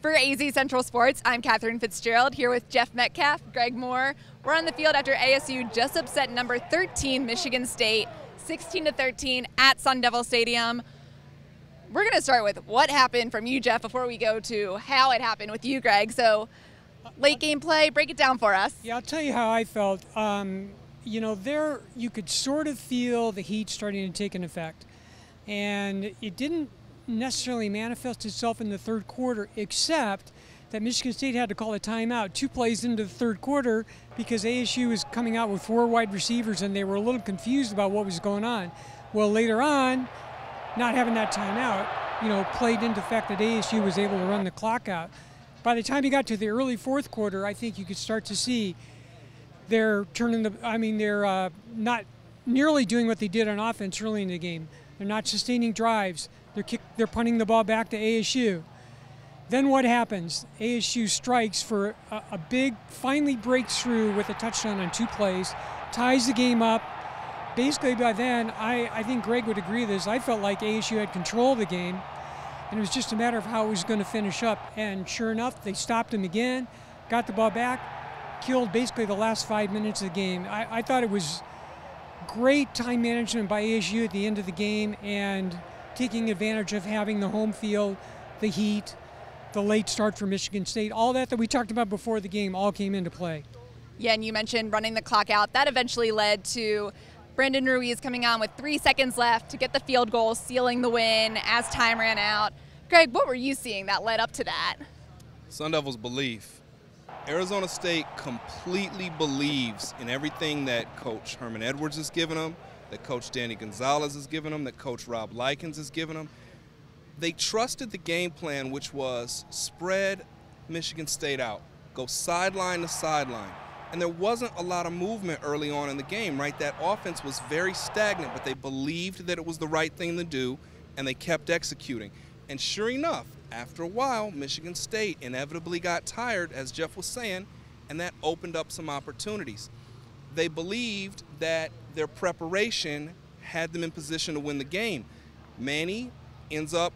For AZ Central Sports, I'm Catherine Fitzgerald here with Jeff Metcalf, Greg Moore. We're on the field after ASU just upset number 13 Michigan State, 16-13 at Sun Devil Stadium. We're going to start with what happened from you, Jeff, before we go to how it happened with you, Greg. So, late game play, break it down for us. Yeah, I'll tell you how I felt. You know, there you could sort of feel the heat starting to take an effect. And it didn't necessarily manifest itself in the third quarter, except that Michigan State had to call a timeout 2 plays into the third quarter because ASU was coming out with 4 wide receivers and they were a little confused about what was going on. Well, later on, not having that timeout, you know, played into the fact that ASU was able to run the clock out. By the time you got to the early fourth quarter, I think you could start to see they're not nearly doing what they did on offense early in the game. They're not sustaining drives. They're punting the ball back to ASU. Then what happens? ASU strikes for a big, finally breaks through with a touchdown on 2 plays, ties the game up. Basically by then, I think Greg would agree with this, I felt like ASU had control of the game, and it was just a matter of how it was going to finish up. And sure enough, they stopped him again, got the ball back, killed basically the last 5 minutes of the game. I thought it was great time management by ASU at the end of the game and taking advantage of having the home field, the heat, the late start for Michigan State, all that we talked about before the game all came into play. Yeah, and you mentioned running the clock out. That eventually led to Brandon Ruiz coming on with 3 seconds left to get the field goal, sealing the win as time ran out. Greg, what were you seeing that led up to that? Sun Devils belief. Arizona State completely believes in everything that Coach Herman Edwards has given them, that Coach Danny Gonzalez has given them, that Coach Rob Likens has given them. They trusted the game plan, which was spread Michigan State out, go sideline to sideline. And there wasn't a lot of movement early on in the game, right? That offense was very stagnant, but they believed that it was the right thing to do, and they kept executing. And sure enough, after a while, Michigan State inevitably got tired, as Jeff was saying, and that opened up some opportunities. They believed that their preparation had them in position to win the game. Manny ends up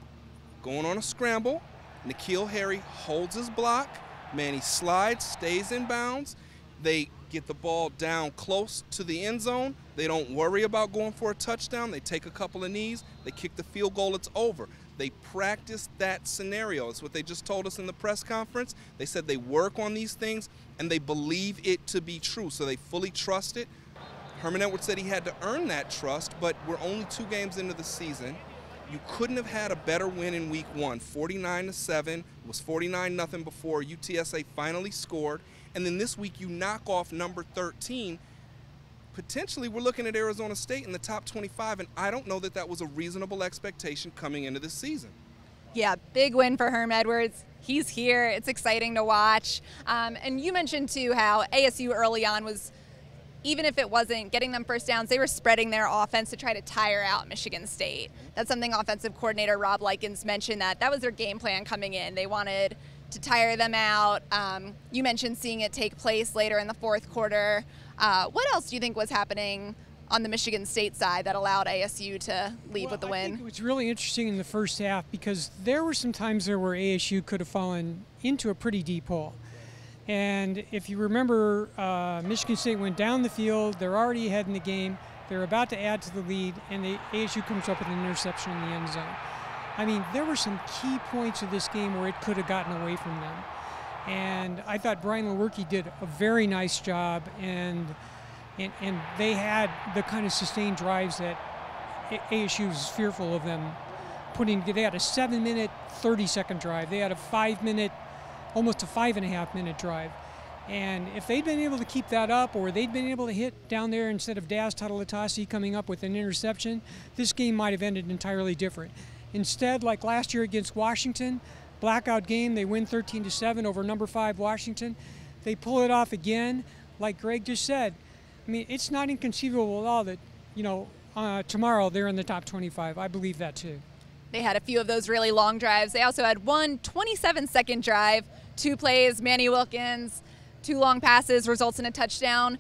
going on a scramble. N'Keal Harry holds his block. Manny slides, stays in bounds. They get the ball down close to the end zone. They don't worry about going for a touchdown. They take a couple of knees. They kick the field goal. It's over. They practice that scenario. It's what they just told us in the press conference. They said they work on these things, and they believe it to be true, so they fully trust it. Herman Edwards said he had to earn that trust, but we're only 2 games into the season. You couldn't have had a better win in week 1, 49-7. It was 49-0 before UTSA finally scored. And then this week you knock off number 13. Potentially we're looking at Arizona State in the top 25, and I don't know that that was a reasonable expectation coming into this season. Yeah, big win for Herm Edwards. He's here. It's exciting to watch. And you mentioned, too, how ASU early on was, even if it wasn't getting them first downs, they were spreading their offense to try to tire out Michigan State. That's something offensive coordinator Rob Likens mentioned, that was their game plan coming in. They wanted to tire them out. You mentioned seeing it take place later in the fourth quarter. What else do you think was happening on the Michigan State side that allowed ASU to leave with the win? I think it was really interesting in the first half because there were some times there where ASU could have fallen into a pretty deep hole. And if you remember, Michigan State went down the field. They're already ahead in the game. They're about to add to the lead, and ASU comes up with an interception in the end zone. I mean, there were some key points of this game where it could have gotten away from them. And I thought Brian Lewerke did a very nice job, and they had the kind of sustained drives that ASU was fearful of them putting. They had a 7-minute, 30-second drive. They had a 5-minute, almost a 5.5-minute drive. And if they'd been able to keep that up, or they'd been able to hit down there instead of Daz Tatalatasi coming up with an interception, this game might have ended entirely different. Instead, like last year against Washington, blackout game, they win 13-7 over number 5 Washington. They pull it off again, like Greg just said. I mean, it's not inconceivable at all that, you know, tomorrow they're in the top 25. I believe that too. They had a few of those really long drives. They also had one 27-second drive, 2 plays, Manny Wilkins, 2 long passes, results in a touchdown.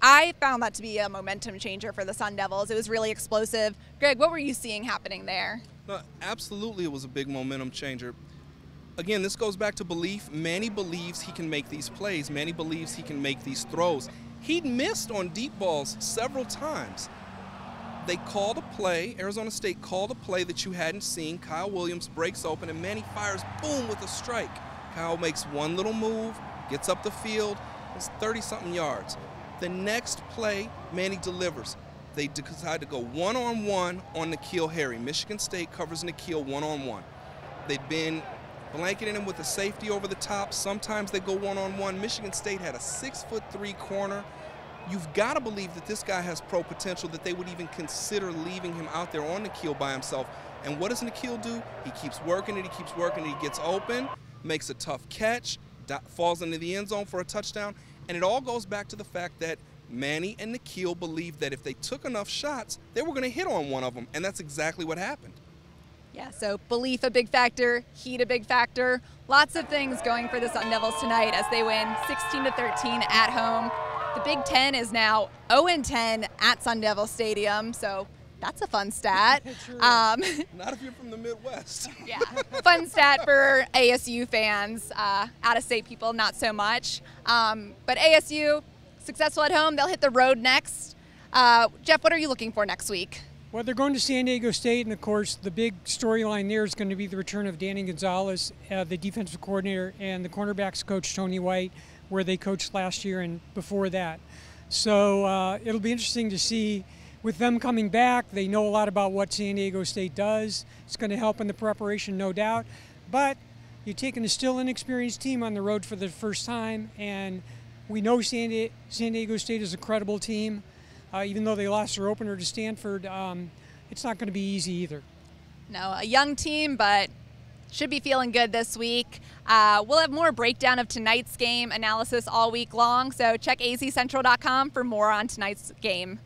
I found that to be a momentum changer for the Sun Devils. It was really explosive. Greg, what were you seeing happening there? No, absolutely, it was a big momentum changer. Again, this goes back to belief. Manny believes he can make these plays. Manny believes he can make these throws. He'd missed on deep balls several times. They called a play, Arizona State called a play that you hadn't seen. Kyle Williams breaks open and Manny fires, boom, with a strike. Kyle makes one little move, gets up the field, it's 30-something yards. The next play, Manny delivers. They decide to go one-on-one on N'Keal Harry. Michigan State covers N'Keal one-on-one. They'd been blanketing him with a safety over the top. Sometimes they go one-on-one. Michigan State had a 6'3" corner. You've got to believe that this guy has pro potential, that they would even consider leaving him out there on N'Keal by himself. And what does N'Keal do? He keeps working it, he keeps working it, he gets open, makes a tough catch, falls into the end zone for a touchdown. And it all goes back to the fact that Manny and N'Keal believed that if they took enough shots, they were going to hit on one of them. And that's exactly what happened. Yeah, so belief a big factor, heat a big factor. Lots of things going for the Sun Devils tonight as they win 16-13 at home. The Big Ten is now 0-10 at Sun Devil Stadium, so that's a fun stat. Not if you're from the Midwest. Yeah, fun stat for ASU fans. Out-of-state people, not so much. But ASU, successful at home. They'll hit the road next. Jeff, what are you looking for next week? Well, they're going to San Diego State, and of course, the big storyline there is going to be the return of Danny Gonzalez, the defensive coordinator, and the cornerbacks coach Tony White, where they coached last year and before that. So it'll be interesting to see with them coming back. They know a lot about what San Diego State does. It's going to help in the preparation, no doubt. But you're taking a still inexperienced team on the road for the first time, and we know San Diego State is a credible team. Even though they lost their opener to Stanford, it's not going to be easy either. No, a young team, but should be feeling good this week. We'll have more breakdown of tonight's game analysis all week long, so check azcentral.com for more on tonight's game.